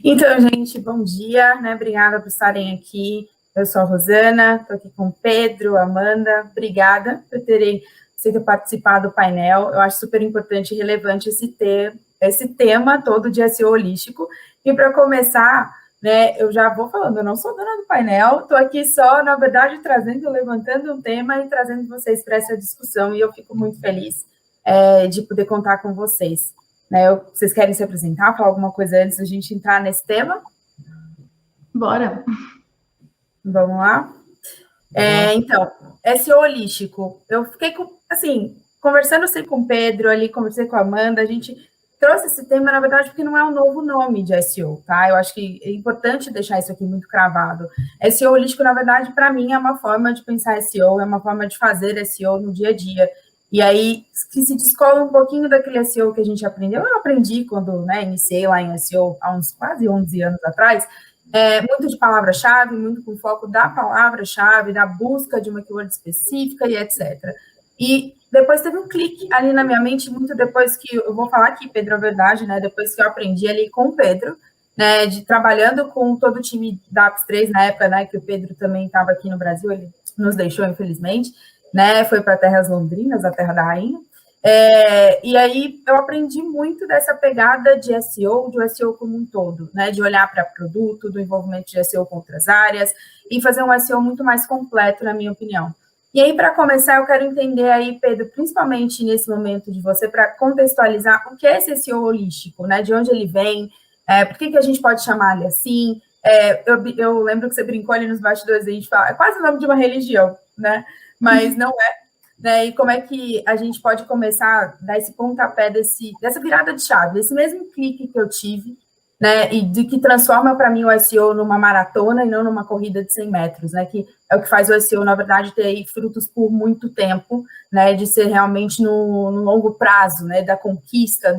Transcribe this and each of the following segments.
Então, gente, bom dia, né? Obrigada por estarem aqui. Eu sou a Rosana, estou aqui com o Pedro, Amanda. Obrigada por terem sido participar do painel. Eu acho super importante e relevante esse tema todo de SEO holístico. E para começar, né, eu já vou falando, eu não sou dona do painel, estou aqui só, na verdade, levantando um tema e trazendo vocês para essa discussão, e eu fico muito feliz de poder contar com vocês. Né, vocês querem se apresentar, falar alguma coisa antes da gente entrar nesse tema? Bora! Vamos lá? Então, SEO holístico. Eu fiquei, conversando sempre com o Pedro ali, conversei com a Amanda, a gente trouxe esse tema, na verdade, porque não é um novo nome de SEO, tá? Eu acho que é importante deixar isso aqui muito cravado. SEO holístico, na verdade, para mim, é uma forma de pensar SEO, é uma forma de fazer SEO no dia a dia. E aí, que se descola um pouquinho daquele SEO que a gente aprendeu. Eu aprendi quando iniciei lá em SEO, há uns quase 11 anos atrás, muito de palavra-chave, muito com foco da palavra-chave, da busca de uma keyword específica e etc. E depois teve um clique ali na minha mente, muito depois que, eu vou falar aqui, Pedro, a verdade, né, depois que eu aprendi ali com o Pedro, né, trabalhando com todo o time da Apps 3 na época, né, que o Pedro também estava aqui no Brasil, ele nos deixou, infelizmente, né, foi para terras londrinas, a terra da rainha, e aí eu aprendi muito dessa pegada de SEO como um todo, né? De olhar para produto, do envolvimento de SEO com outras áreas e fazer um SEO muito mais completo, na minha opinião. E aí, para começar, eu quero entender aí, Pedro, principalmente nesse momento de você, para contextualizar o que é esse SEO holístico, né? De onde ele vem, por que a gente pode chamar ele assim? Eu lembro que você brincou ali nos bastidores, a gente fala, é quase o nome de uma religião, né? Mas não é. Né, e como é que a gente pode começar a dar esse pontapé dessa virada de chave, desse mesmo clique que eu tive, né, e de que transforma para mim o SEO numa maratona e não numa corrida de 100 metros, né, que é o que faz o SEO, na verdade, ter frutos por muito tempo, né, de ser realmente no longo prazo, né, da conquista,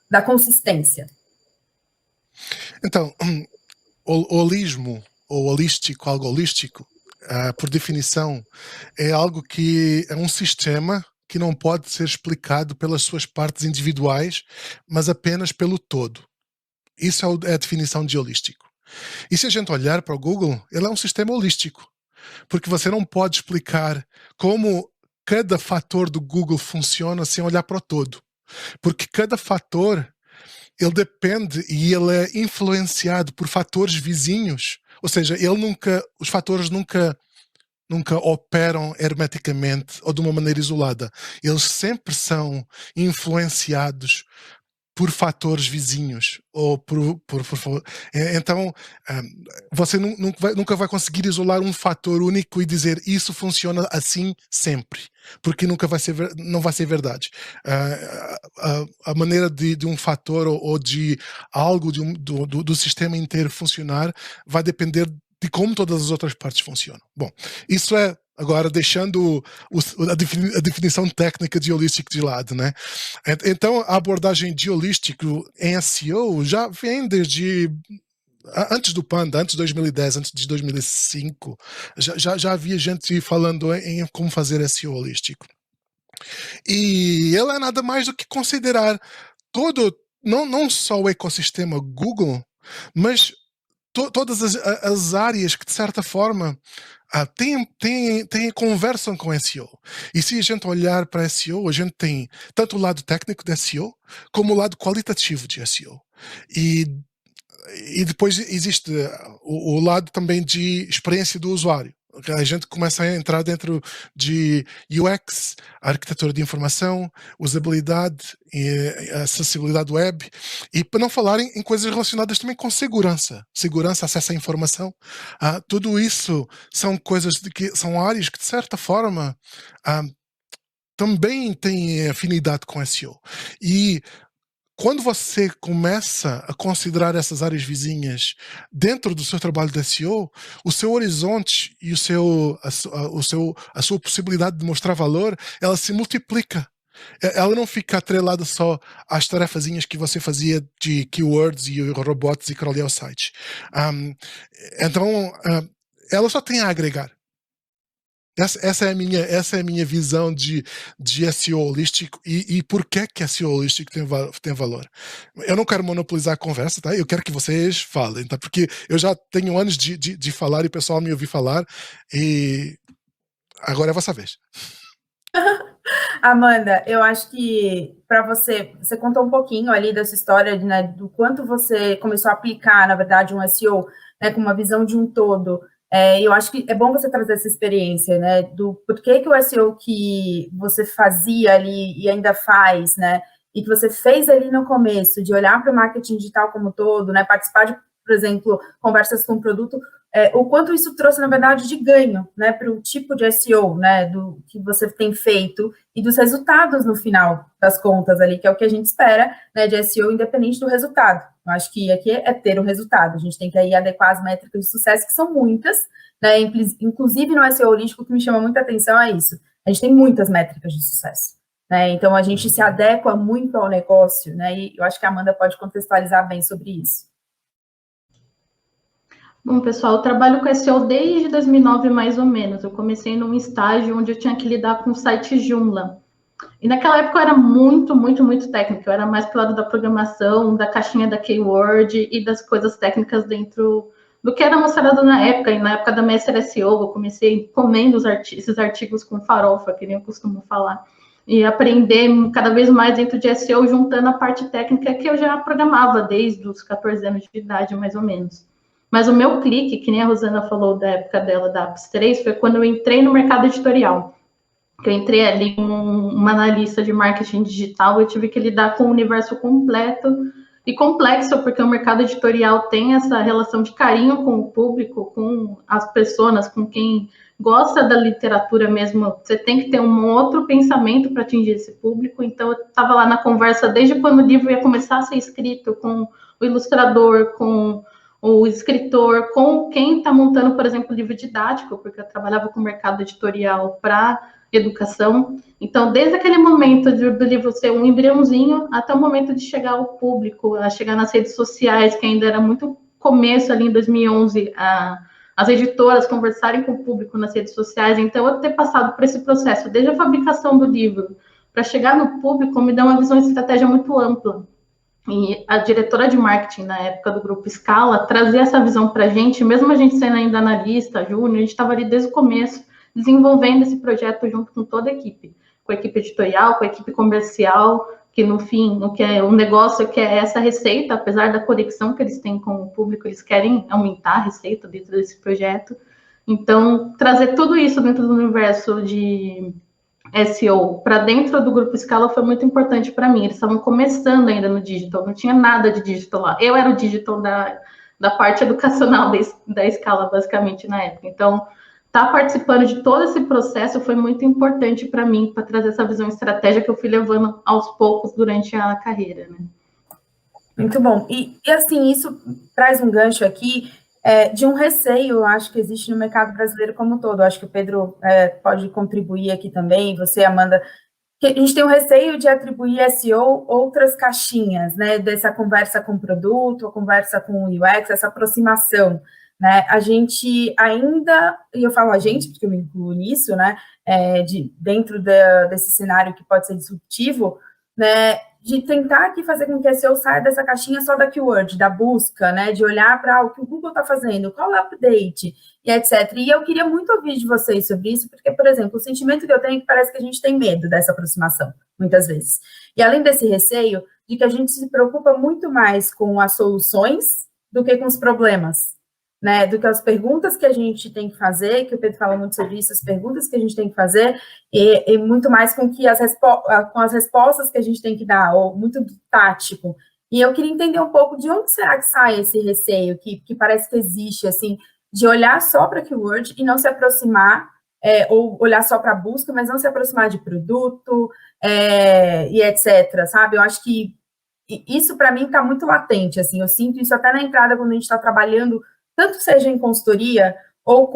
da consistência. Então, o holismo, ou holístico, algo holístico, por definição, é algo que é um sistema que não pode ser explicado pelas suas partes individuais, mas apenas pelo todo. Isso é a definição de holístico. E se a gente olhar para o Google, ele é um sistema holístico, porque você não pode explicar como cada fator do Google funciona sem olhar para o todo. Porque cada fator, ele depende e ele é influenciado por fatores vizinhos. Ou seja, os fatores nunca operam hermeticamente ou de uma maneira isolada. Eles sempre são influenciados por fatores vizinhos ou então você nunca vai conseguir isolar um fator único e dizer isso funciona assim sempre, porque não vai ser verdade. A maneira de um fator ou de algo do sistema inteiro funcionar vai depender de como todas as outras partes funcionam. Bom, isso é agora deixando a definição técnica de holístico de lado, né? Então, a abordagem de holístico em SEO já vem desde antes do Panda, antes de 2010, antes de 2005, já havia gente falando em como fazer SEO holístico. E ele é nada mais do que considerar não só o ecossistema Google, mas todas as áreas que, de certa forma, conversam com SEO. E se a gente olhar para SEO, a gente tem tanto o lado técnico de SEO, como o lado qualitativo de SEO. E depois existe o lado também de experiência do usuário. A gente começa a entrar dentro de UX, arquitetura de informação, usabilidade, acessibilidade web, e para não falar em coisas relacionadas também com segurança, acesso à informação. Tudo isso são são áreas que, de certa forma, também têm afinidade com SEO. E quando você começa a considerar essas áreas vizinhas dentro do seu trabalho de SEO, o seu horizonte e a sua possibilidade de mostrar valor, ela se multiplica. Ela não fica atrelada só às tarefazinhas que você fazia de keywords e robots e crawlear sites. Então, ela só tem a agregar. Essa é a minha visão de SEO holístico e por que SEO holístico tem valor. Eu não quero monopolizar a conversa, tá? Eu quero que vocês falem, tá? Porque eu já tenho anos de falar e o pessoal me ouviu falar e agora é a vossa vez. Amanda, eu acho que para você contou um pouquinho ali dessa história, né, do quanto você começou a aplicar, na verdade, um SEO, né, com uma visão de um todo. Eu acho que é bom você trazer essa experiência, né, do porquê que o SEO que você fazia ali e ainda faz, né, e que você fez ali no começo, de olhar para o marketing digital como um todo, né, participar de, por exemplo, conversas com o produto, o quanto isso trouxe, na verdade, de ganho, né, para o tipo de SEO, né, do que você tem feito e dos resultados no final das contas ali, que é o que a gente espera, né, de SEO, independente do resultado. Eu acho que aqui é ter um resultado, a gente tem que aí adequar as métricas de sucesso, que são muitas, né, inclusive no SEO holístico, o que me chama muita atenção é isso, a gente tem muitas métricas de sucesso, né, então a gente se adequa muito ao negócio, né, e eu acho que a Amanda pode contextualizar bem sobre isso. Bom, pessoal, eu trabalho com SEO desde 2009, mais ou menos. Eu comecei num estágio onde eu tinha que lidar com o site Joomla. E naquela época eu era muito, muito, muito técnica. Eu era mais pro lado da programação, da caixinha da keyword e das coisas técnicas dentro do que era mostrado na época. E na época da Mestre SEO, eu comecei comendo esses artigos com farofa, que nem eu costumo falar. E aprender cada vez mais dentro de SEO, juntando a parte técnica que eu já programava desde os 14 anos de idade, mais ou menos. Mas o meu clique, que nem a Rosana falou da época dela, da Apps 3, foi quando eu entrei no mercado editorial. Que eu entrei ali como uma analista de marketing digital, eu tive que lidar com o universo completo e complexo, porque o mercado editorial tem essa relação de carinho com o público, com as pessoas, com quem gosta da literatura mesmo. Você tem que ter um outro pensamento para atingir esse público. Então, eu estava lá na conversa desde quando o livro ia começar a ser escrito, com o ilustrador, com o escritor, com quem está montando, por exemplo, livro didático, porque eu trabalhava com o mercado editorial para educação. Então, desde aquele momento do livro ser um embriãozinho até o momento de chegar ao público, a chegar nas redes sociais, que ainda era muito começo ali em 2011, as editoras conversarem com o público nas redes sociais. Então, eu ter passado por esse processo, desde a fabricação do livro para chegar no público, me dá uma visão de estratégia muito ampla. E a diretora de marketing na época do Grupo Scala trazia essa visão para a gente, mesmo a gente sendo ainda analista, júnior, a gente estava ali desde o começo, desenvolvendo esse projeto junto com toda a equipe, com a equipe editorial, com a equipe comercial, que no fim, o negócio que é essa receita, apesar da conexão que eles têm com o público, eles querem aumentar a receita dentro desse projeto. Então, trazer tudo isso dentro do universo de SEO para dentro do Grupo Scala foi muito importante para mim. Eles estavam começando ainda no digital, não tinha nada de digital lá. Eu era o digital da parte educacional da Scala, basicamente, na época. Então, estar participando de todo esse processo foi muito importante para mim, para trazer essa visão estratégica que eu fui levando aos poucos durante a carreira, né? Muito bom. E assim, isso traz um gancho aqui de um receio, eu acho que existe no mercado brasileiro como um todo. Eu acho que o Pedro pode contribuir aqui também, você, Amanda, que a gente tem um receio de atribuir SEO outras caixinhas, né, dessa conversa com o produto, a conversa com o UX, essa aproximação, né, a gente ainda, e eu falo a gente, porque eu me incluo nisso, né, dentro desse cenário que pode ser disruptivo, né, de tentar aqui fazer com que a SEO saia dessa caixinha só da keyword, da busca, né, de olhar para o que o Google está fazendo, qual é o update, e etc. E eu queria muito ouvir de vocês sobre isso, porque, por exemplo, o sentimento que eu tenho é que parece que a gente tem medo dessa aproximação, muitas vezes. E além desse receio, de que a gente se preocupa muito mais com as soluções do que com os problemas, né, do que as perguntas que a gente tem que fazer, que o Pedro fala muito sobre isso, as perguntas que a gente tem que fazer, e muito mais com que com as respostas que a gente tem que dar, ou muito tático. E eu queria entender um pouco de onde será que sai esse receio, que parece que existe, assim, de olhar só para keyword e não se aproximar, ou olhar só para a busca, mas não se aproximar de produto, e etc., sabe? Eu acho que isso, para mim, está muito latente, assim, eu sinto isso até na entrada, quando a gente está trabalhando, tanto seja em consultoria ou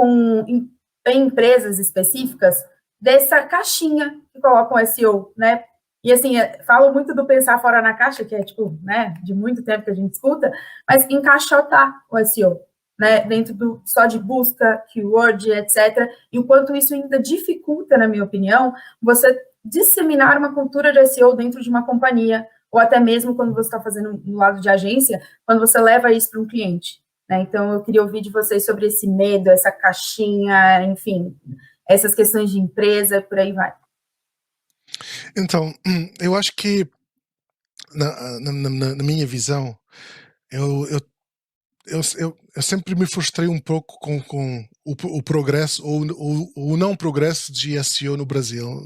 em empresas específicas, dessa caixinha que colocam SEO, né? E, assim, falo muito do pensar fora na caixa, que é, tipo, né, de muito tempo que a gente escuta, mas encaixotar o SEO, né, dentro só de busca, keyword, etc., e o quanto isso ainda dificulta, na minha opinião, você disseminar uma cultura de SEO dentro de uma companhia, ou até mesmo quando você está fazendo no lado de agência, quando você leva isso para um cliente, né? Então, eu queria ouvir de vocês sobre esse medo, essa caixinha, enfim, essas questões de empresa, por aí vai. Então, eu acho que, na minha visão, eu sempre me frustrei um pouco com o progresso ou o não progresso de SEO no Brasil,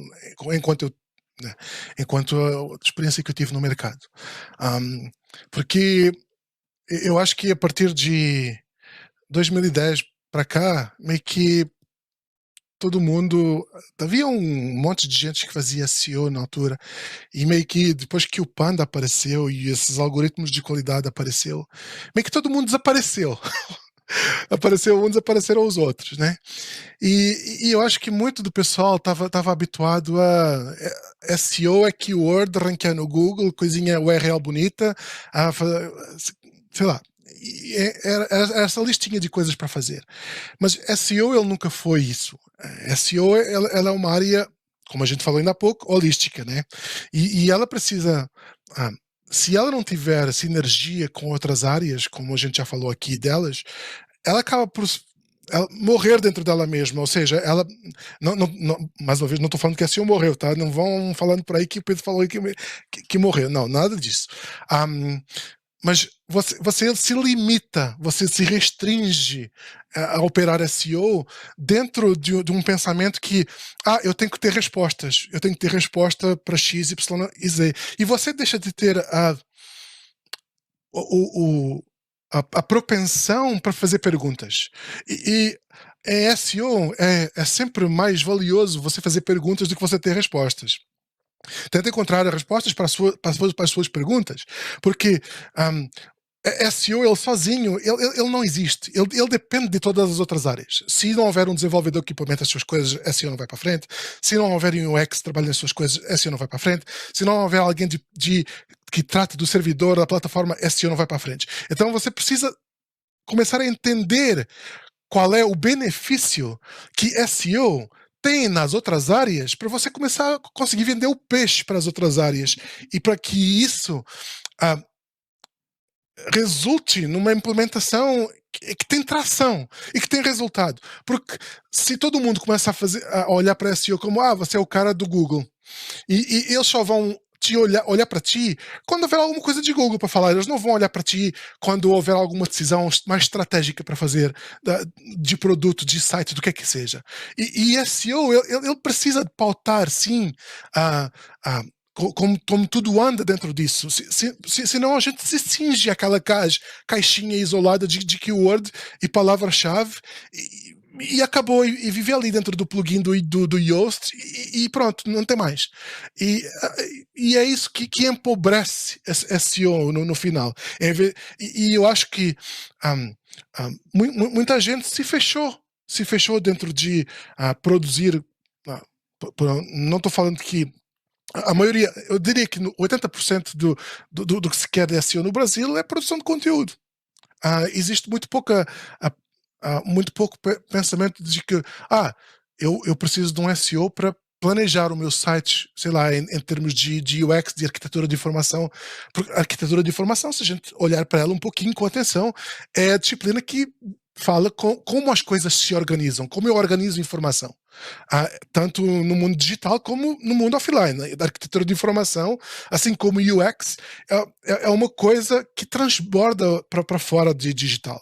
né, enquanto a experiência que eu tive no mercado. Porque eu acho que a partir de 2010 para cá, meio que todo mundo. Havia um monte de gente que fazia SEO na altura, e meio que depois que o Panda apareceu e esses algoritmos de qualidade apareceu, meio que todo mundo desapareceu. Apareceu uns, apareceram os outros, né? E eu acho que muito do pessoal estava habituado a SEO é keyword, ranquear no Google, coisinha URL bonita, sei lá. Era essa listinha de coisas para fazer. Mas SEO ele nunca foi isso. SEO ela é uma área, como a gente falou ainda há pouco, holística, né? E ela precisa, se ela não tiver sinergia com outras áreas, como a gente já falou aqui delas, ela acaba por morrer dentro dela mesma, ou seja, ela mais uma vez, não estou falando que a SEO morreu, tá? Não vão falando por aí que o Pedro falou que morreu, não, nada disso. Mas você se limita, você se restringe a operar SEO dentro de um pensamento que eu tenho que ter respostas, eu tenho que ter resposta para X, Y e Z. E você deixa de ter a propensão para fazer perguntas. E em SEO é sempre mais valioso você fazer perguntas do que você ter respostas. Tenta encontrar respostas para as suas perguntas, porque SEO, ele sozinho, ele não existe. Ele depende de todas as outras áreas. Se não houver um desenvolvedor que implementa as suas coisas, SEO não vai para frente. Se não houver um UX que trabalhe nas suas coisas, SEO não vai para frente. Se não houver alguém que trate do servidor, da plataforma, SEO não vai para frente. Então você precisa começar a entender qual é o benefício que SEO tem nas outras áreas para você começar a conseguir vender o peixe para as outras áreas e para que isso resulte numa implementação que tem tração e que tem resultado. Porque se todo mundo começa a olhar para SEO como você é o cara do Google e eles só vão olhar para ti quando houver alguma coisa de Google para falar, eles não vão olhar para ti quando houver alguma decisão mais estratégica para fazer de produto, de site, do que seja. E SEO, ele precisa pautar, sim, como tudo anda dentro disso. Senão a gente se cinge aquela caixinha isolada de keyword e palavra-chave e acabou, e viver ali dentro do plugin do Yoast e pronto, não tem mais. E é isso que empobrece SEO no final. E eu acho que muita gente se fechou dentro de produzir. Não estou falando que a maioria, eu diria que 80% do que se quer de SEO no Brasil é produção de conteúdo. Existe muito pouco pensamento de que eu preciso de um SEO para planejar o meu site, sei lá, em termos de UX, de arquitetura de informação. Porque a arquitetura de informação, se a gente olhar para ela um pouquinho com atenção, é a disciplina que fala como as coisas se organizam, como eu organizo informação. Tanto no mundo digital como no mundo offline. A arquitetura de informação, assim como UX, é uma coisa que transborda para fora de digital.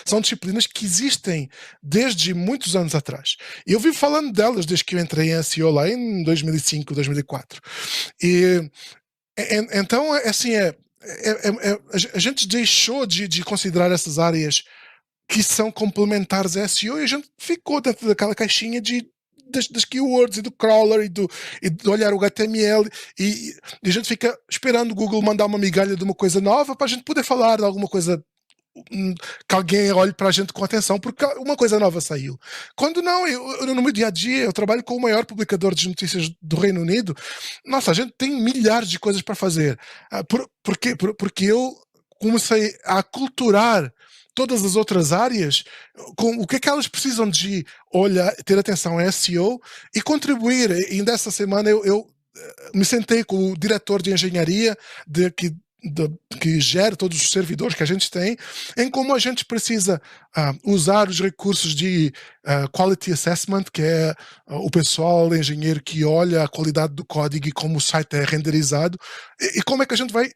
São disciplinas que existem desde muitos anos atrás. E eu vivo falando delas desde que eu entrei em SEO lá em 2005, 2004. Então, assim, a gente deixou de considerar essas áreas que são complementares a SEO e a gente ficou dentro daquela caixinha das keywords e do crawler e de olhar o HTML e a gente fica esperando o Google mandar uma migalha de uma coisa nova para a gente poder falar de alguma coisa que alguém olhe para a gente com atenção porque uma coisa nova saiu. Quando não, no meu dia a dia eu trabalho com o maior publicador de notícias do Reino Unido. Nossa, a gente tem milhares de coisas para fazer. Porque eu comecei a aculturar todas as outras áreas, com o que é que elas precisam de olhar, ter atenção a SEO e contribuir. E ainda essa semana eu me sentei com o diretor de engenharia que gera todos os servidores que a gente tem, em como a gente precisa usar os recursos de Quality Assessment, que é o pessoal engenheiro que olha a qualidade do código e como o site é renderizado, e como é que a gente vai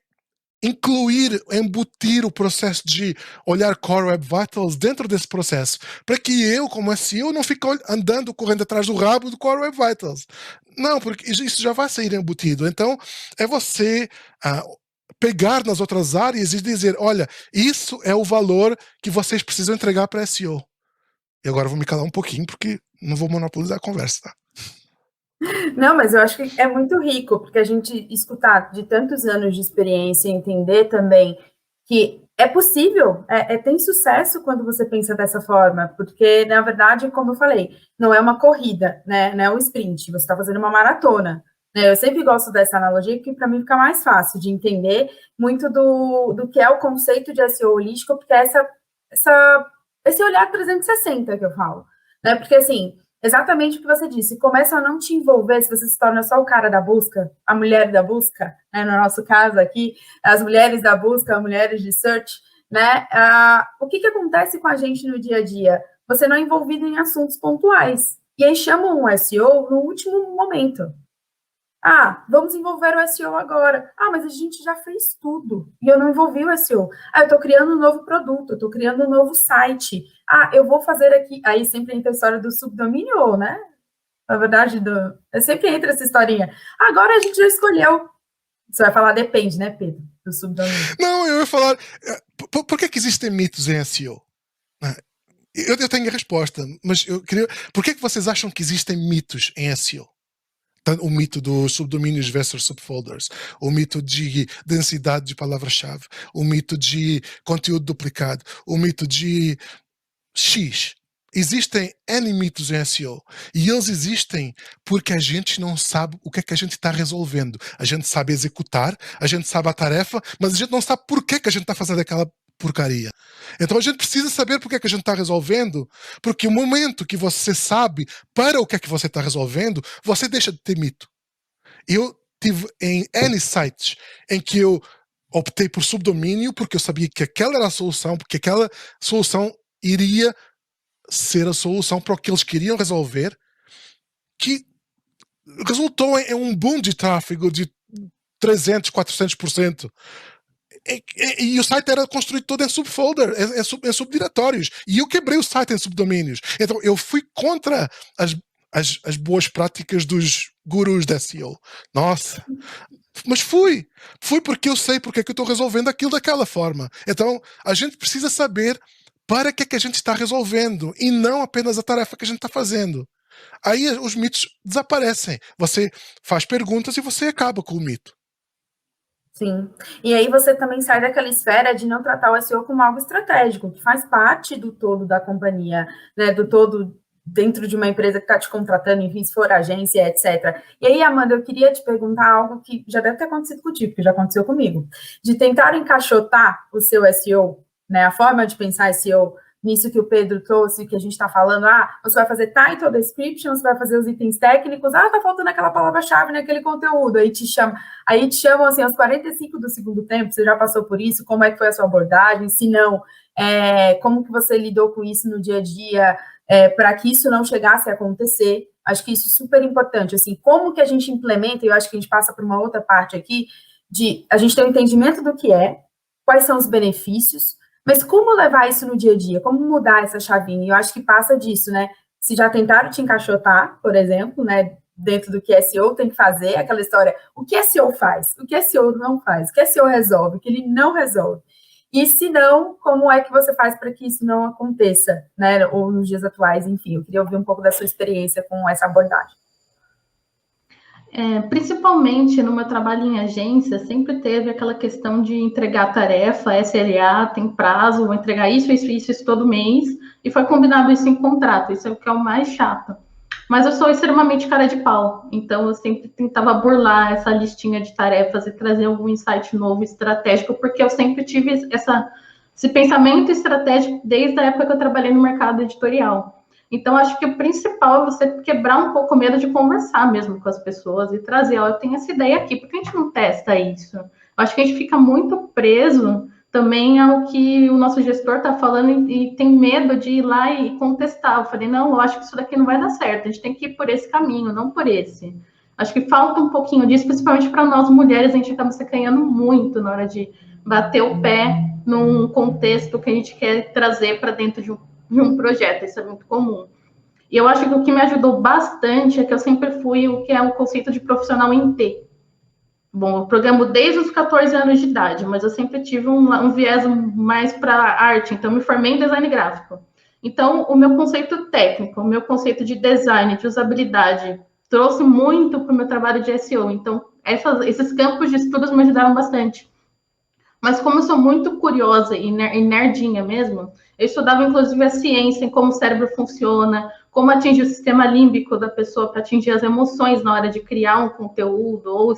embutir o processo de olhar Core Web Vitals dentro desse processo, para que eu, como SEO, não fique correndo atrás do rabo do Core Web Vitals. Não, porque isso já vai sair embutido. Então, é você pegar nas outras áreas e dizer, olha, isso é o valor que vocês precisam entregar para SEO. E agora eu vou me calar um pouquinho, porque não vou monopolizar a conversa, tá? Não, mas eu acho que é muito rico, porque a gente escutar de tantos anos de experiência e entender também que é possível, tem sucesso quando você pensa dessa forma, porque, na verdade, como eu falei, não é uma corrida, né? Não é um sprint, você está fazendo uma maratona. Eu sempre gosto dessa analogia, porque para mim fica mais fácil de entender muito do que é o conceito de SEO holístico, porque é esse olhar 360 que eu falo, né? Porque, assim, exatamente o que você disse, começa a não te envolver se você se torna só o cara da busca, a mulher da busca, né? No nosso caso aqui, as mulheres da busca, as mulheres de search, né? O que acontece com a gente no dia a dia? Você não é envolvido em assuntos pontuais, e aí chamam um SEO no último momento. Vamos envolver o SEO agora. Mas a gente já fez tudo e eu não envolvi o SEO. Eu estou criando um novo produto, eu estou criando um novo site. Eu vou fazer aqui. Aí sempre entra a história do subdomínio, né? Na verdade, sempre entra essa historinha. Agora a gente já escolheu. Você vai falar, depende, né, Pedro? Do subdomínio. Não, eu ia falar. Por que existem mitos em SEO? Eu tenho a resposta, mas eu queria. Por que vocês acham que existem mitos em SEO? O mito dos subdomínios versus subfolders, o mito de densidade de palavra-chave, o mito de conteúdo duplicado, o mito de X. Existem N mitos em SEO e eles existem porque a gente não sabe o que é que a gente está resolvendo. A gente sabe executar, a gente sabe a tarefa, mas a gente não sabe por que a gente está fazendo aquela porcaria. Então a gente precisa saber por que a gente está resolvendo, porque o momento que você sabe para o que é que você está resolvendo, você deixa de ter mito. Eu tive em N sites em que eu optei por subdomínio porque eu sabia que aquela era a solução, porque aquela solução iria ser a solução para o que eles queriam resolver, que resultou em um boom de tráfego de 300%, 400%. E o site era construído todo em subfolder, em subdiretórios. E eu quebrei o site em subdomínios. Então eu fui contra as boas práticas dos gurus da SEO. Nossa. Mas fui porque eu sei porque é que eu estou resolvendo aquilo daquela forma. Então a gente precisa saber para que é que a gente está resolvendo e não apenas a tarefa que a gente está fazendo. Aí os mitos desaparecem. Você faz perguntas e você acaba com o mito. Sim. E aí você também sai daquela esfera de não tratar o SEO como algo estratégico, que faz parte do todo da companhia, né, do todo dentro de uma empresa que está te contratando, enfim, se for agência, etc. E aí, Amanda, eu queria te perguntar algo que já deve ter acontecido contigo, porque já aconteceu comigo, de tentar encaixotar o seu SEO, né, a forma de pensar SEO, nisso que o Pedro trouxe, que a gente está falando, você vai fazer title, description, você vai fazer os itens técnicos, tá faltando aquela palavra-chave naquele conteúdo, aí te chamam, assim, aos 45 do segundo tempo, você já passou por isso, como é que foi a sua abordagem, se não, como que você lidou com isso no dia a dia, para que isso não chegasse a acontecer, acho que isso é super importante, assim, como que a gente implementa, e eu acho que a gente passa por uma outra parte aqui, de a gente ter um entendimento do que quais são os benefícios, mas como levar isso no dia a dia? Como mudar essa chavinha? E eu acho que passa disso, né? Se já tentaram te encaixotar, por exemplo, né? Dentro do que SEO tem que fazer, aquela história, o que SEO faz? O que SEO não faz? O que SEO resolve? O que ele não resolve? E se não, como é que você faz para que isso não aconteça, né? Ou nos dias atuais, enfim. Eu queria ouvir um pouco da sua experiência com essa abordagem. Principalmente no meu trabalho em agência, sempre teve aquela questão de entregar tarefa, SLA, tem prazo, vou entregar isso todo mês, e foi combinado isso em contrato, isso é o que é o mais chato. Mas eu sou extremamente cara de pau, então eu sempre tentava burlar essa listinha de tarefas e trazer algum insight novo, estratégico, porque eu sempre tive esse pensamento estratégico desde a época que eu trabalhei no mercado editorial. Então, acho que o principal é você quebrar um pouco o medo de conversar mesmo com as pessoas e trazer, ó, eu tenho essa ideia aqui, por que a gente não testa isso? Eu acho que a gente fica muito preso também ao que o nosso gestor está falando e tem medo de ir lá e contestar. Eu falei, não, eu acho que isso daqui não vai dar certo, a gente tem que ir por esse caminho, não por esse. Acho que falta um pouquinho disso, principalmente para nós mulheres, a gente acaba se acanhando muito na hora de bater o pé num contexto que a gente quer trazer para dentro de um projeto, isso é muito comum. E eu acho que o que me ajudou bastante é que eu sempre fui o que é o conceito de profissional em T. Bom, eu programo desde os 14 anos de idade, mas eu sempre tive um viés mais para arte, então me formei em design gráfico. Então, o meu conceito técnico, o meu conceito de design, de usabilidade, trouxe muito para o meu trabalho de SEO. Então, esses campos de estudos me ajudaram bastante. Mas como eu sou muito curiosa e nerdinha mesmo, eu estudava inclusive a ciência, em como o cérebro funciona, como atingir o sistema límbico da pessoa para atingir as emoções na hora de criar um conteúdo ou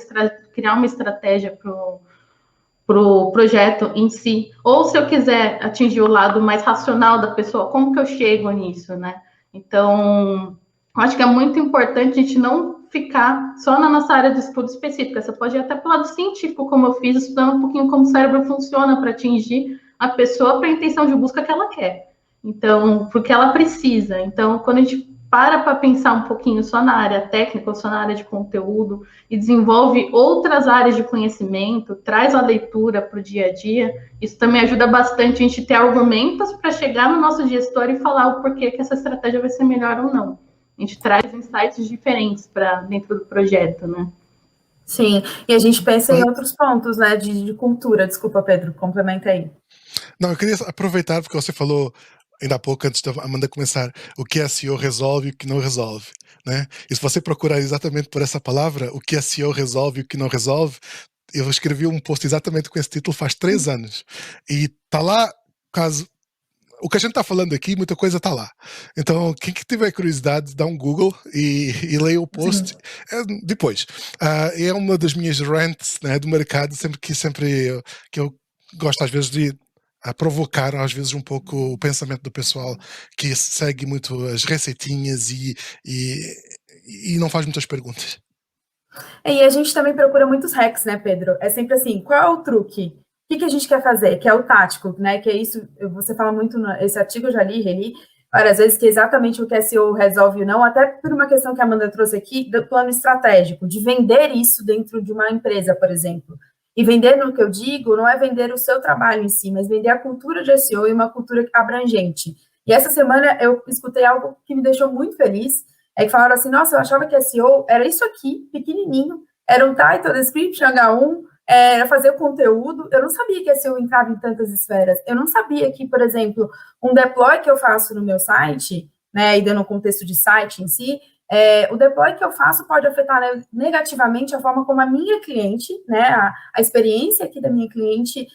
criar uma estratégia para o projeto em si. Ou se eu quiser atingir o lado mais racional da pessoa, como que eu chego nisso, né? Então, acho que é muito importante a gente não ficar só na nossa área de estudo específica. Você pode ir até para o lado científico, como eu fiz, estudando um pouquinho como o cérebro funciona para atingir a pessoa para a intenção de busca que ela quer. Então, porque ela precisa. Então, quando a gente para pensar um pouquinho só na área técnica, ou só na área de conteúdo, e desenvolve outras áreas de conhecimento, traz a leitura para o dia a dia, isso também ajuda bastante a gente ter argumentos para chegar no nosso gestor e falar o porquê que essa estratégia vai ser melhor ou não. A gente traz insights diferentes para dentro do projeto, né? Sim, e a gente pensa em outros pontos, né, de cultura. Desculpa, Pedro, complementa aí. Não, eu queria aproveitar, porque você falou ainda há pouco, antes da Amanda começar, o que a SEO resolve e o que não resolve, né? E se você procurar exatamente por essa palavra, o que a SEO resolve e o que não resolve, eu escrevi um post exatamente com esse título faz 3 anos. E tá lá, caso... O que a gente está falando aqui, muita coisa está lá. Então, quem que tiver curiosidade, dá um Google e leia o post depois. É uma das minhas rants, né, do mercado, que eu gosto às vezes de provocar às vezes um pouco o pensamento do pessoal que segue muito as receitinhas e não faz muitas perguntas. E a gente também procura muitos hacks, né, Pedro? É sempre assim, qual é o truque? O que a gente quer fazer? Que é o tático, né? Que é isso, você fala muito, esse artigo eu já reli várias vezes, que é exatamente o que a SEO resolve ou não, até por uma questão que a Amanda trouxe aqui, do plano estratégico, de vender isso dentro de uma empresa, por exemplo. E vender, no que eu digo, não é vender o seu trabalho em si, mas vender a cultura de SEO e uma cultura abrangente. E essa semana eu escutei algo que me deixou muito feliz, que falaram assim, nossa, eu achava que SEO era isso aqui, pequenininho, era um title, description, H1, era fazer o conteúdo. Eu não sabia que SEO entrava em tantas esferas. Eu não sabia que, por exemplo, um deploy que eu faço no meu site, né, e dando um contexto de site em si, o deploy que eu faço pode afetar negativamente a forma como a minha cliente, né, a experiência aqui da minha cliente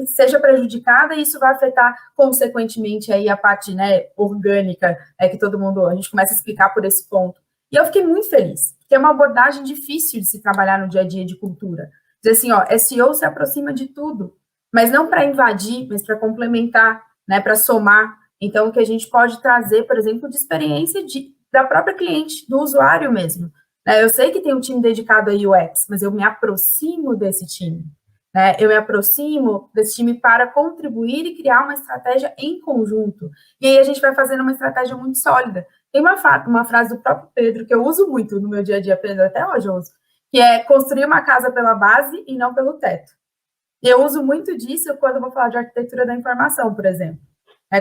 seja prejudicada, e isso vai afetar, consequentemente, aí a parte, né, orgânica, que todo mundo, a gente começa a explicar por esse ponto. E eu fiquei muito feliz, porque é uma abordagem difícil de se trabalhar no dia a dia de cultura. Dizer assim, ó, SEO se aproxima de tudo, mas não para invadir, mas para complementar, né, para somar. Então, o que a gente pode trazer, por exemplo, de experiência da própria cliente, do usuário mesmo. Eu sei que tem um time dedicado a UX, mas eu me aproximo desse time. Eu me aproximo desse time para contribuir e criar uma estratégia em conjunto. E aí a gente vai fazendo uma estratégia muito sólida. Tem uma frase do próprio Pedro, que eu uso muito no meu dia a dia, Pedro, até hoje eu uso, que é construir uma casa pela base e não pelo teto. E eu uso muito disso quando eu vou falar de arquitetura da informação, por exemplo.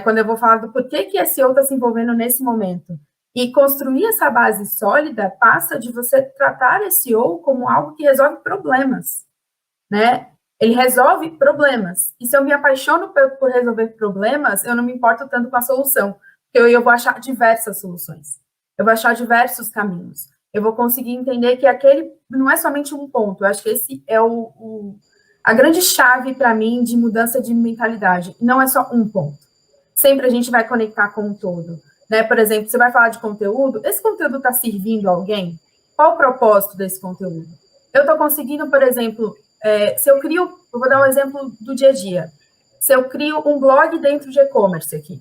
Quando eu vou falar do porquê que SEO está se envolvendo nesse momento. E construir essa base sólida passa de você tratar SEO como algo que resolve problemas, né? Ele resolve problemas. E se eu me apaixono por resolver problemas, eu não me importo tanto com a solução, porque eu vou achar diversas soluções. Eu vou achar diversos caminhos. Eu vou conseguir entender que aquele não é somente um ponto. Eu acho que esse é a grande chave para mim de mudança de mentalidade. Não é só um ponto. Sempre a gente vai conectar com um todo. Né? Por exemplo, você vai falar de conteúdo, esse conteúdo está servindo a alguém? Qual o propósito desse conteúdo? Eu estou conseguindo, por exemplo, se eu crio, eu vou dar um exemplo do dia a dia. se eu crio um blog dentro de e-commerce aqui.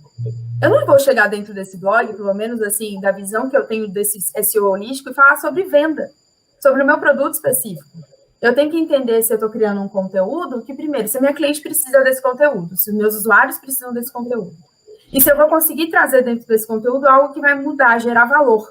Eu não vou chegar dentro desse blog, pelo menos assim, da visão que eu tenho desse SEO holístico, e falar sobre venda, sobre o meu produto específico. Eu tenho que entender se eu estou criando um conteúdo que, primeiro, se a minha cliente precisa desse conteúdo, se os meus usuários precisam desse conteúdo. E se eu vou conseguir trazer dentro desse conteúdo algo que vai mudar, gerar valor.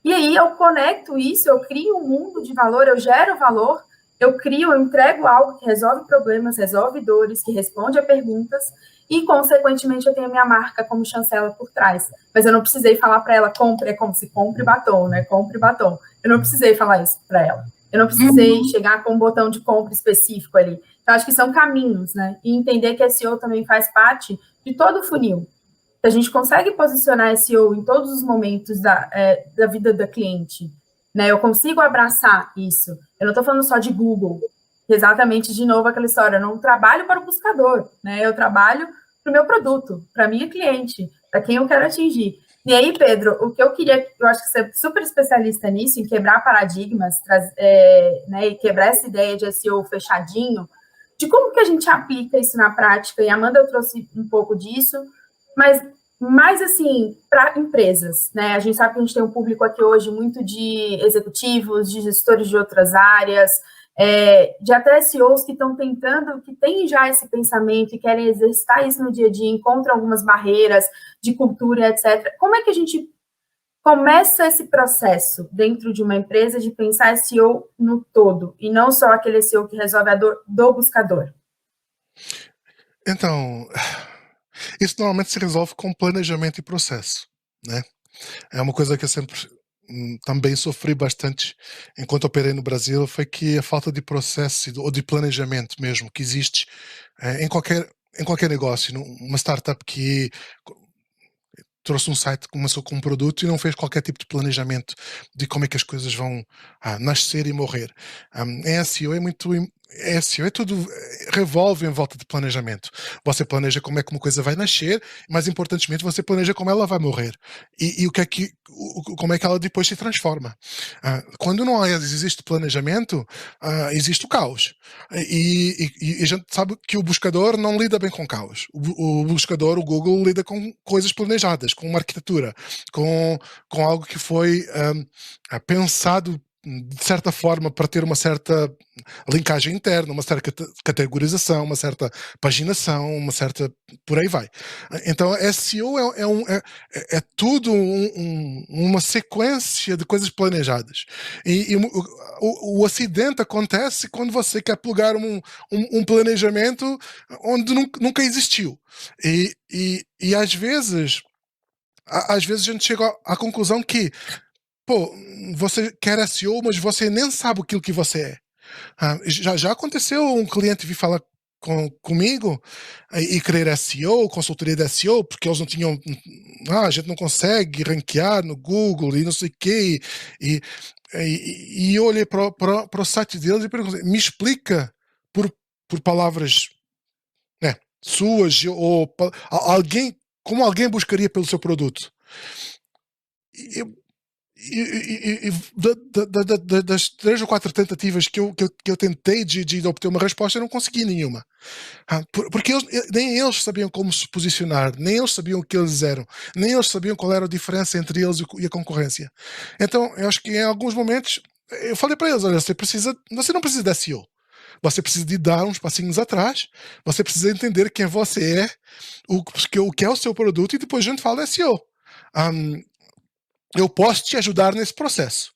E aí eu conecto isso, eu crio um mundo de valor, eu gero valor, eu entrego algo que resolve problemas, resolve dores, que responde a perguntas, e, consequentemente, eu tenho a minha marca como chancela por trás. Mas eu não precisei falar para ela, compre, é como se compre batom, né? Compre batom. Eu não precisei falar isso para ela. Eu não precisei chegar com um botão de compra específico ali. Então, acho que são caminhos, né? E entender que SEO também faz parte de todo o funil. A gente consegue posicionar SEO em todos os momentos da vida da cliente, né? Eu consigo abraçar isso. Eu não estou falando só de Google. Exatamente, de novo, aquela história. Eu não trabalho para o buscador, né? Eu trabalho para o meu produto, para a minha cliente, para quem eu quero atingir. E aí, Pedro, o que eu queria, eu acho que você é super especialista nisso, em quebrar paradigmas, né, e quebrar essa ideia de SEO fechadinho, de como que a gente aplica isso na prática, e a Amanda eu trouxe um pouco disso, mas mais assim, para empresas, né? A gente sabe que a gente tem um público aqui hoje muito de executivos, de gestores de outras áreas, de até CEOs que estão tentando, que têm já esse pensamento e querem exercitar isso no dia a dia, encontram algumas barreiras de cultura, etc. Como é que a gente começa esse processo dentro de uma empresa de pensar SEO no todo, e não só aquele SEO que resolve a dor do buscador? Então, isso normalmente se resolve com planejamento e processo, né? É uma coisa que eu sempre também sofri bastante enquanto operei no Brasil, foi que a falta de processo ou de planejamento mesmo que existe em qualquer negócio. Uma startup que trouxe um site, começou com um produto e não fez qualquer tipo de planejamento de como é que as coisas vão nascer e morrer. Em SEO SEO é tudo, revolve em volta de planejamento. Você planeja como é que uma coisa vai nascer, mais importantemente, você planeja como ela vai morrer. E como é que ela depois se transforma. Quando não existe planejamento, existe o caos. E a gente sabe que o buscador não lida bem com caos. O buscador, o Google, lida com coisas planejadas, com uma arquitetura, com algo que foi pensado de certa forma para ter uma certa linkagem interna, uma certa categorização, uma certa paginação, uma certa... por aí vai. Então, SEO é tudo uma sequência de coisas planejadas. E o acidente acontece quando você quer plugar um planejamento onde nunca existiu. E às vezes a gente chega à conclusão que você quer SEO, mas você nem sabe aquilo que você é. Já aconteceu um cliente vir falar comigo e querer SEO, consultoria de SEO, porque eles não tinham... a gente não consegue ranquear no Google e não sei o quê. E eu olhei para o site deles e perguntei, me explica por palavras, né, suas, ou como alguém buscaria pelo seu produto. Das 3 ou 4 tentativas que eu tentei de obter uma resposta, eu não consegui nenhuma. Porque nem eles sabiam como se posicionar, nem eles sabiam o que eles eram, nem eles sabiam qual era a diferença entre eles e a concorrência. Então, eu acho que em alguns momentos, eu falei para eles, olha, você não precisa de SEO. Você precisa de dar uns passinhos atrás, você precisa entender quem você é, o que é o seu produto, e depois a gente fala SEO. Eu posso te ajudar nesse processo,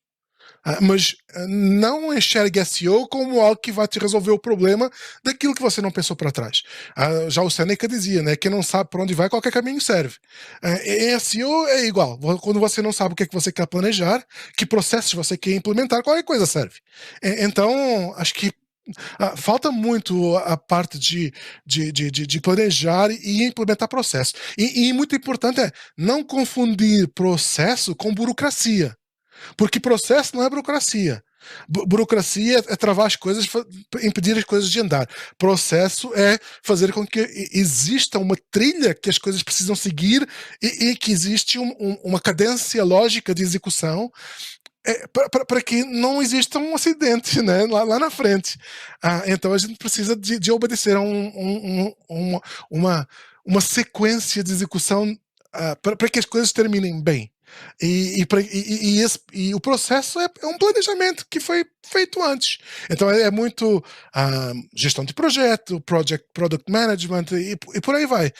mas não enxergue SEO como algo que vai te resolver o problema daquilo que você não pensou para trás. Já o Seneca dizia, né, quem não sabe para onde vai, qualquer caminho serve. Em SEO é igual, quando você não sabe o que é que você quer planejar, que processos você quer implementar, qualquer coisa serve. Então, acho que falta muito a parte de planejar e implementar processo. E muito importante é não confundir processo com burocracia. Porque processo não é burocracia. Burocracia é travar as coisas, impedir as coisas de andar. Processo é fazer com que exista uma trilha que as coisas precisam seguir e que existe uma cadência lógica de execução para que não exista um acidente, né, lá na frente. Então a gente precisa de obedecer a uma sequência de execução para que as coisas terminem bem. E o processo é um planejamento que foi feito antes. Então é muito gestão de projeto, product management e por aí vai.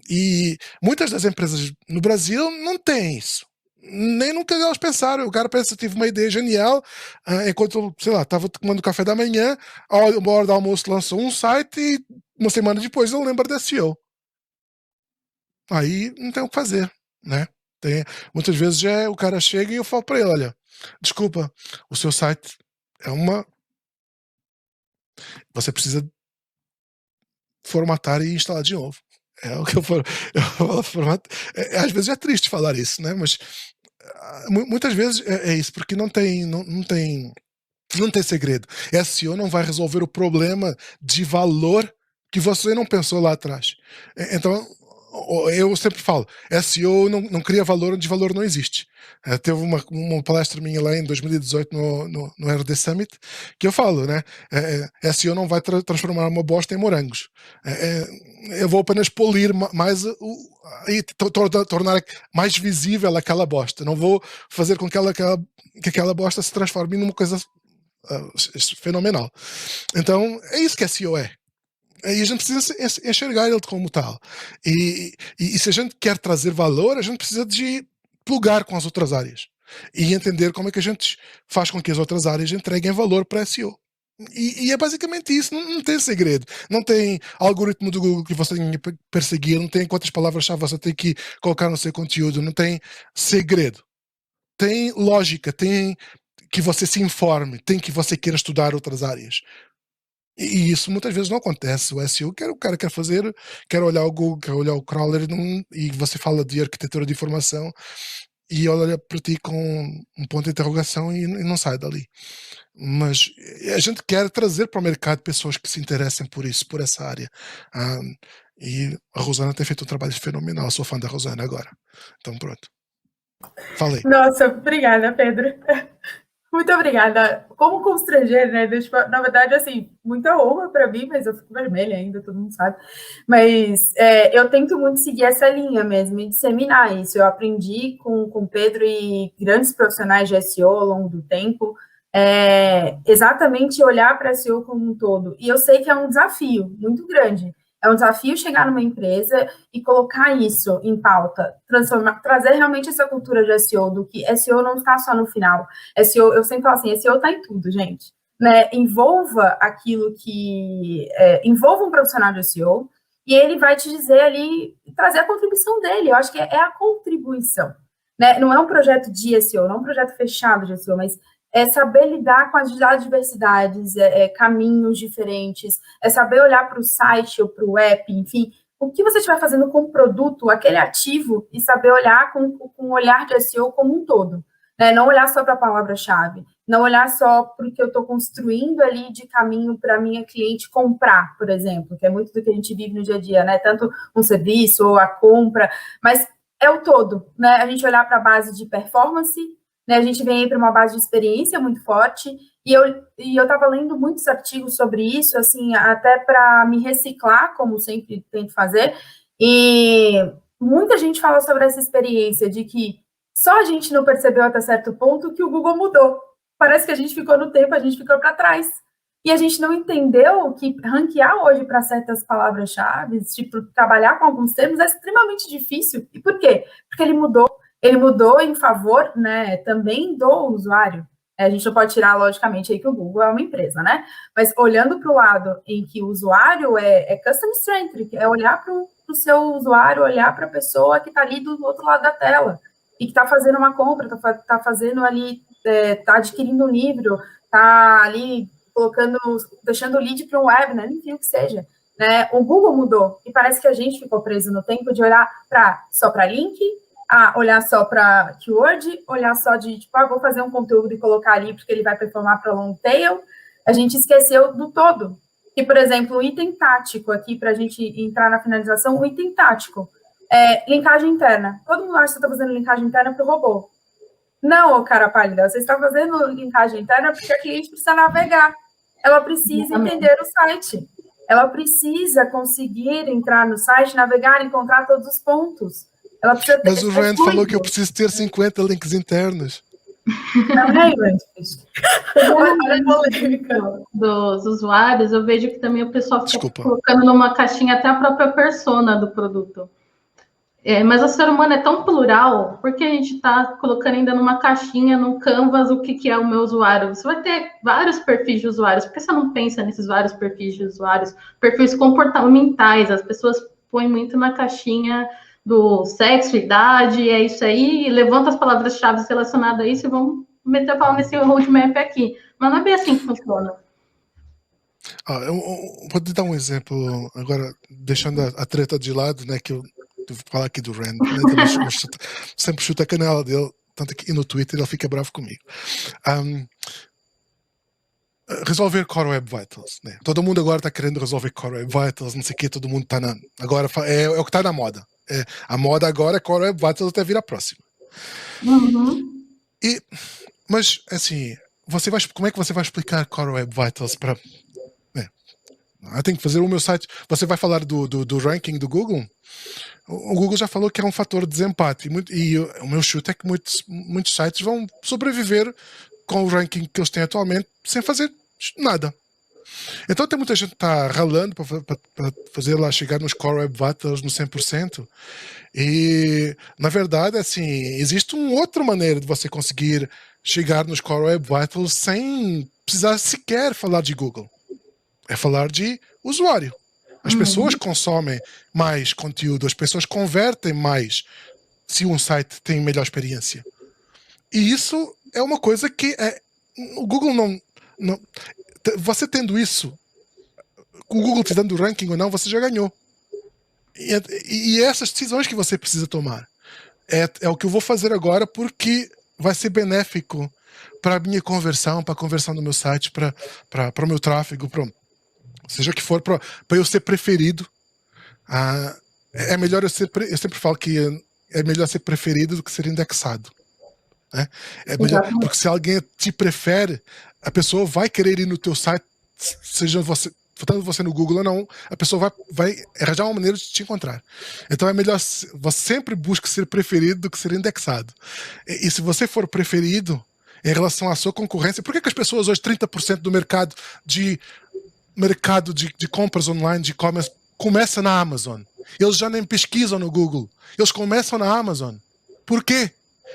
E muitas das empresas no Brasil não têm isso. Nem nunca elas pensaram. O cara pensa, tive uma ideia genial, enquanto, sei lá, estava tomando café da manhã, a hora do almoço lançou um site e uma semana depois eu lembro da SEO. Aí não tem o que fazer, né? Muitas vezes o cara chega e eu falo para ele, olha, desculpa, o seu site é você precisa formatar e instalar de novo. É o que eu falo. Às vezes é triste falar isso, né? Mas muitas vezes é isso, porque não tem segredo. SEO não vai resolver o problema de valor que você não pensou lá atrás. Então, eu sempre falo, SEO não cria valor onde valor não existe. Teve uma palestra minha lá em 2018 no RD Summit, que eu falo, né? SEO não vai transformar uma bosta em morangos. Eu vou apenas polir mais e tornar mais visível aquela bosta. Não vou fazer com que aquela bosta se transforme numa coisa fenomenal. Então, é isso que SEO é. E a gente precisa enxergar ele como tal. E se a gente quer trazer valor, a gente precisa de plugar com as outras áreas. E entender como é que a gente faz com que as outras áreas entreguem valor para SEO. E é basicamente isso, não tem segredo. Não tem algoritmo do Google que você tem que perseguir, não tem quantas palavras-chave você tem que colocar no seu conteúdo, não tem segredo. Tem lógica, tem que você se informe, tem que você queira estudar outras áreas. E isso muitas vezes não acontece. O SEO, o cara quer fazer, quer olhar o Google, quer olhar o crawler, e você fala de arquitetura de informação e olha para ti com um ponto de interrogação e não sai dali. Mas a gente quer trazer para o mercado pessoas que se interessem por isso, por essa área. E a Rosana tem feito um trabalho fenomenal. Sou fã da Rosana agora. Então pronto. Falei. Nossa, obrigada, Pedro. Muito obrigada. Como constranger, né? Na verdade, assim, muita honra para mim, mas eu fico vermelha ainda, todo mundo sabe. Mas eu tento muito seguir essa linha mesmo e disseminar isso. Eu aprendi com o Pedro e grandes profissionais de SEO ao longo do tempo, exatamente olhar para SEO como um todo. E eu sei que é um desafio muito grande. É um desafio chegar numa empresa e colocar isso em pauta, trazer realmente essa cultura de SEO, do que SEO não está só no final. SEO, eu sempre falo assim, SEO está em tudo, gente. Né? Envolva aquilo que... envolva um profissional de SEO e ele vai te dizer ali, trazer a contribuição dele. Eu acho que é a contribuição. Né? Não é um projeto de SEO, não é um projeto fechado de SEO, mas é saber lidar com as adversidades, caminhos diferentes, é saber olhar para o site ou para o app, enfim, o que você estiver fazendo com o produto, aquele ativo, e saber olhar com um olhar de SEO como um todo. Né? Não olhar só para a palavra-chave, não olhar só para o que eu estou construindo ali de caminho para a minha cliente comprar, por exemplo, que é muito do que a gente vive no dia a dia, né? Tanto um serviço ou a compra, mas é o todo, né? A gente olhar para a base de performance, né, a gente vem aí para uma base de experiência muito forte, e eu estava lendo muitos artigos sobre isso, assim, até para me reciclar, como sempre tento fazer, e muita gente fala sobre essa experiência de que só a gente não percebeu até certo ponto que o Google mudou. Parece que a gente ficou no tempo, a gente ficou para trás. E a gente não entendeu que ranquear hoje para certas palavras-chave, tipo, trabalhar com alguns termos, é extremamente difícil. E por quê? Porque ele mudou em favor, né, também do usuário. A gente não pode tirar, logicamente, aí que o Google é uma empresa, né? Mas olhando para o lado em que o usuário é customer-centric, é olhar para o seu usuário, olhar para a pessoa que está ali do outro lado da tela e que está fazendo uma compra, está fazendo ali, está adquirindo um livro, está ali deixando o lead para um webinar, enfim, o que seja. Né? O Google mudou e parece que a gente ficou preso no tempo de olhar só para link, olhar só para keyword, olhar só de, tipo, vou fazer um conteúdo e colocar ali porque ele vai performar para long tail. A gente esqueceu do todo. E, por exemplo, o item tático aqui, para a gente entrar na finalização, o item tático. Linkagem interna. Todo mundo acha que você está fazendo linkagem interna para o robô. Não, cara pálida, você está fazendo linkagem interna porque a cliente precisa navegar. Ela precisa entender o site. Ela precisa conseguir entrar no site, navegar, encontrar todos os pontos. Ela precisa ter. Mas o Rand falou que eu preciso ter 50 links internos. Também, olha a polêmica dos usuários, eu vejo que também o pessoal fica colocando numa caixinha até a própria persona do produto. Mas o ser humano é tão plural, porque a gente está colocando ainda numa caixinha, no Canvas, o que é o meu usuário? Você vai ter vários perfis de usuários, por que você não pensa nesses vários perfis de usuários? Perfis comportamentais, as pessoas põem muito na caixinha do sexo, idade, é isso aí, e levantam as palavras-chave relacionadas a isso e vão meter o pau nesse roadmap aqui. Mas não é bem assim que funciona. Eu vou te dar um exemplo, agora, deixando a treta de lado, né, que eu vou falar aqui do Rand, né, sempre chuta a canela dele, tanto que no Twitter ele fica bravo comigo. Resolver Core Web Vitals, né? Todo mundo agora está querendo resolver Core Web Vitals, não sei o que, todo mundo está agora é o que está na moda. A moda agora é Core Web Vitals até vir a próxima. Uhum. Mas, assim, como é que você vai explicar Core Web Vitals para... Eu tenho que fazer o meu site... Você vai falar do ranking do Google? O Google já falou que é um fator de desempate. E o meu chute é que muitos sites vão sobreviver com o ranking que eles têm atualmente sem fazer nada. Então tem muita gente que está ralando para fazer lá chegar nos Core Web Vitals no 100%. E, na verdade, assim, existe uma outra maneira de você conseguir chegar nos Core Web Vitals sem precisar sequer falar de Google. É falar de usuário. As pessoas consomem mais conteúdo, as pessoas convertem mais se um site tem melhor experiência. E isso é uma coisa que o Google não... Você tendo isso, com o Google te dando ranking ou não, você já ganhou. E essas decisões que você precisa tomar é o que eu vou fazer agora, porque vai ser benéfico para a minha conversão, para a conversão do meu site, para o meu tráfego, seja o que for, para eu ser preferido. É melhor eu sempre falo que é melhor ser preferido do que ser indexado. Né? É melhor, porque se alguém te prefere, a pessoa vai querer ir no teu site, seja você botando você no Google ou não, a pessoa vai arranjar uma maneira de te encontrar. Então é melhor, você sempre busca ser preferido do que ser indexado. E se você for preferido em relação à sua concorrência, por que as pessoas hoje, 30% do mercado de compras online, de e-commerce, começa na Amazon? Eles já nem pesquisam no Google, eles começam na Amazon. Por quê?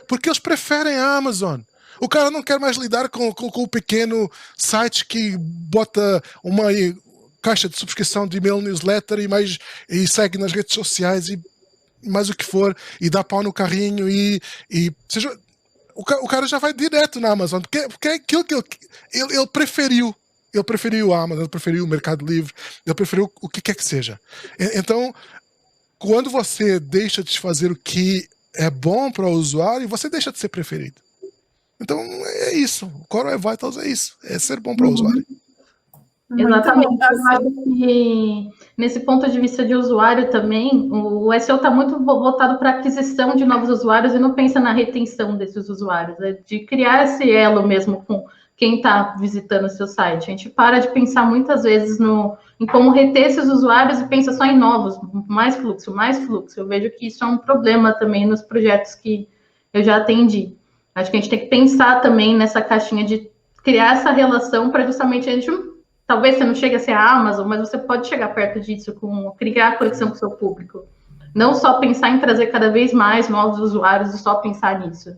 Porque eles preferem a Amazon. O cara não quer mais lidar com o pequeno site que bota uma caixa de subscrição de e-mail newsletter e segue nas redes sociais e mais o que for, e dá pau no carrinho seja, o cara já vai direto na Amazon, porque é aquilo que ele preferiu. Ele preferiu a Amazon, ele preferiu o Mercado Livre, ele preferiu o que quer que seja. Então, quando você deixa de fazer o que é bom para o usuário, você deixa de ser preferido. Então, é isso. O Core Web Vitals é isso. É ser bom para o usuário. Exatamente. Eu acho que, nesse ponto de vista de usuário também, o SEO está muito voltado para a aquisição de novos usuários e não pensa na retenção desses usuários. É de criar esse elo mesmo com quem está visitando o seu site. A gente para de pensar muitas vezes em como reter esses usuários e pensa só em novos, mais fluxo. Eu vejo que isso é um problema também nos projetos que eu já atendi. Acho que a gente tem que pensar também nessa caixinha de criar essa relação para justamente a gente... Talvez você não chegue a ser a Amazon, mas você pode chegar perto disso, criar a conexão com o seu público. Não só pensar em trazer cada vez mais novos usuários e só pensar nisso.